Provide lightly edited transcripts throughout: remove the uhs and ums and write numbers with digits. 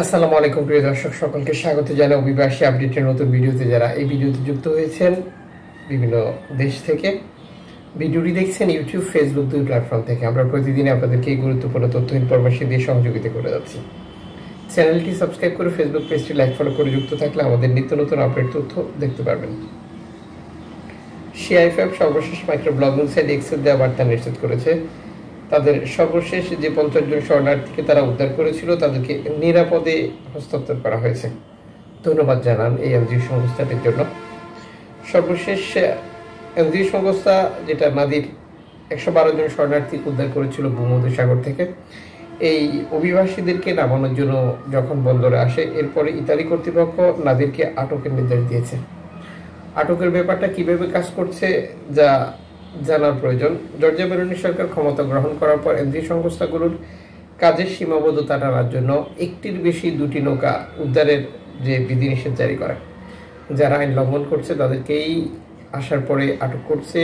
আসসালামু আলাইকুম প্রিয় দর্শক সকলকে স্বাগত জানাই অভিবাসী আপডেটের নতুন ভিডিওতে। যারা এই ভিডিওতে যুক্ত হয়েছেন বিভিন্ন দেশ থেকে, ভিডিওটি দেখছেন ইউটিউব, ফেসবুক দুই প্ল্যাটফর্ম থেকে। আমরা প্রতিদিন আপনাদেরকে এই গুরুত্বপূর্ণ তথ্য ইনফরমেশন দিয়ে সহযোগিতা করে যাচ্ছি। চ্যানেলটি সাবস্ক্রাইব করে ফেসবুক পেজটি লাইক ফলো করে যুক্ত থাকলে আমাদের নিত্য নতুন আপডেট তথ্য দেখতে পারবেন। সিআইএফএফ সর্বশেষ মাইক্রো ব্লগিং সাইট এক্সের দেওয়া বার্তা নিশ্চিত করেছে তাদের সর্বশেষ যে 50 জন শরণার্থীকে তারা উদ্ধার করেছিল তাদেরকে নিরাপদে হস্তান্তর করা হয়েছে। ধন্যবাদ জানান এই এনজিও সংস্থাটির জন্য। সর্বশেষ এনজিও সংস্থা যেটা নাদির 112 জন শরণার্থী উদ্ধার করেছিল ভূমধ্যসাগর থেকে, এই অভিবাসীদেরকে নামানোর জন্য যখন বন্দরে আসে, এরপরে ইতালি কর্তৃপক্ষ নাদিরকে আটকের নির্দেশ দিয়েছে। আটকের ব্যাপারটা কিভাবে কাজ করছে যা জানার প্রয়োজন। জর্জিয়া মেলোনি সরকার ক্ষমতা গ্রহণ করার পর এনজিও সংস্থাগুলোর কাজের সীমাবদ্ধতা টানার জন্য একটির বেশি দুটি নৌকা উদ্ধারের যে বিধিনিষেধ জারি করে। যারা আইন লঙ্ঘন করছে তাদেরকেই আসার পরে আটক করছে,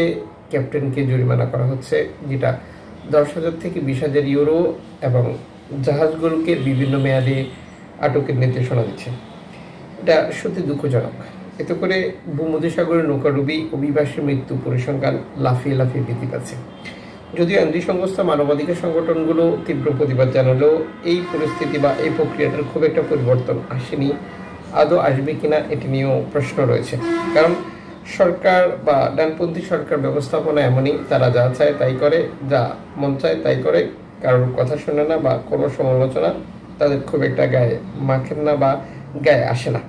ক্যাপ্টেনকে জরিমানা করা হচ্ছে, যেটা 10,000 থেকে 20,000 ইউরো, এবং জাহাজগুলোকে বিভিন্ন মেয়াদে আটকের নির্দেশনা দিচ্ছে। এটা সত্যি দুঃখজনক। এতে করে ভূমধ্যসাগরের নৌকাডুবি অভিবাসী মৃত্যু পরিসংখ্যান লাফিয়ে লাফিয়ে বৃদ্ধি পাচ্ছে। যদিও এনজিও সংস্থা মানবাধিকার সংগঠনগুলো তীব্র প্রতিবাদ জানালেও এই পরিস্থিতি বা এই প্রক্রিয়াটার খুব একটা পরিবর্তন আসেনি। আদৌ আসবে কিনা এটি নিয়েও প্রশ্ন রয়েছে। কারণ সরকার বা ডানপন্থী সরকার ব্যবস্থাপনা এমনই, তারা যা চায় তাই করে, যা মন চায় তাই করে, কারোর কথা শোনে না বা কোনো সমালোচনা তাদের খুব একটা গায়ে মাখেন না বা গায়ে আসে না।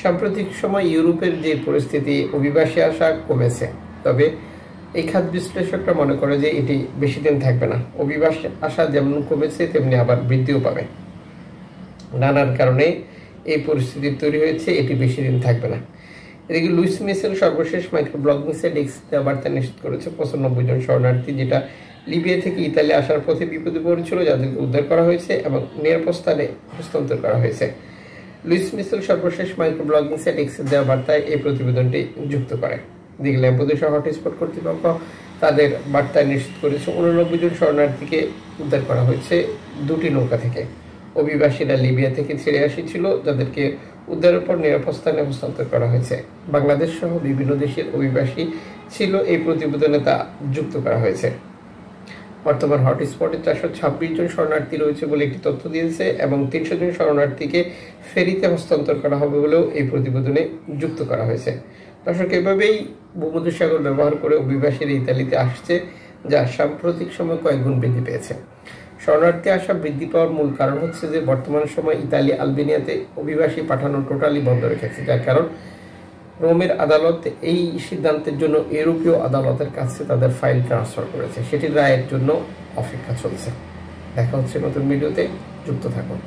সাম্প্রতিক সময় ইউরোপের যে পরিস্থিতি, অভিবাসী আসা কমেছে, তবে এই খাত বিশ্লেষকরা মনে করে যে এটি বেশি দিন থাকবে না। অভিবাসী আসা যেমন কমেছে তেমনি আবার বৃদ্ধিও পাবে। নানান কারণে এই পরিস্থিতি তৈরি হয়েছে, এটি বেশি দিন থাকবে না। এদিকে লুইস মিশেল সর্বশেষ মাইক্রো ব্লগিং সাইট এক্স বার্তা নিশ্চিত করেছে 95 জন শরণার্থী, যেটা লিবিয়া থেকে ইতালি আসার পথে বিপদে পড়েছিল, যাদেরকে উদ্ধার করা হয়েছে এবং নিরাপদ স্থানে হস্তান্তর করা হয়েছে। লুইস মিশেল সর্বশেষ মাইক্রো ব্লগিং সাইট এক্সের দেওয়া বার্তায় এই প্রতিবেদনটি যুক্ত করে। দিকে ল্যাম্পোদুসা হটস্পট কর্তৃপক্ষ তাদের বার্তায় নিশ্চিত করেছে 89 জন শরণার্থীকে উদ্ধার করা হয়েছে দুটি নৌকা থেকে। অভিবাসীরা লিবিয়া থেকে ছেড়ে আসিছিল, যাদেরকে উদ্ধারের পর নিরাপদ স্থানে হস্তান্তর করা হয়েছে। বাংলাদেশ সহ বিভিন্ন দেশের অভিবাসী ছিল এই প্রতিবেদনে তা যুক্ত করা হয়েছে। বর্তমান হটস্পটে 426 জন শরণার্থী রয়েছে বলে একটি তথ্য দিয়েছে এবং 300 জন শরণার্থীকে ফেরিতে হস্তান্তর করা হবে বলেও এই প্রতিবেদনে যুক্ত করা হয়েছে। দর্শক, এভাবেই ভূমধ্যসাগর ব্যবহার করে অভিবাসীরা ইতালিতে আসছে, যা সাম্প্রতিক সময় কয়েক গুণ বৃদ্ধি পেয়েছে। শরণার্থী আসা বৃদ্ধি পাওয়ার মূল কারণ হচ্ছে যে বর্তমান সময় ইতালি আলবেনিয়াতে অভিবাসী পাঠানো টোটালি বন্ধ রেখেছে, যার কারণ রোমের আদালত এই সিদ্ধান্তের জন্য ইউরোপীয় আদালতের কাছে তাদের ফাইল ট্রান্সফার করেছে। সেটির রায়ের জন্য অপেক্ষা চলছে। দেখা হচ্ছে নতুন ভিডিওতে, যুক্ত থাকুন।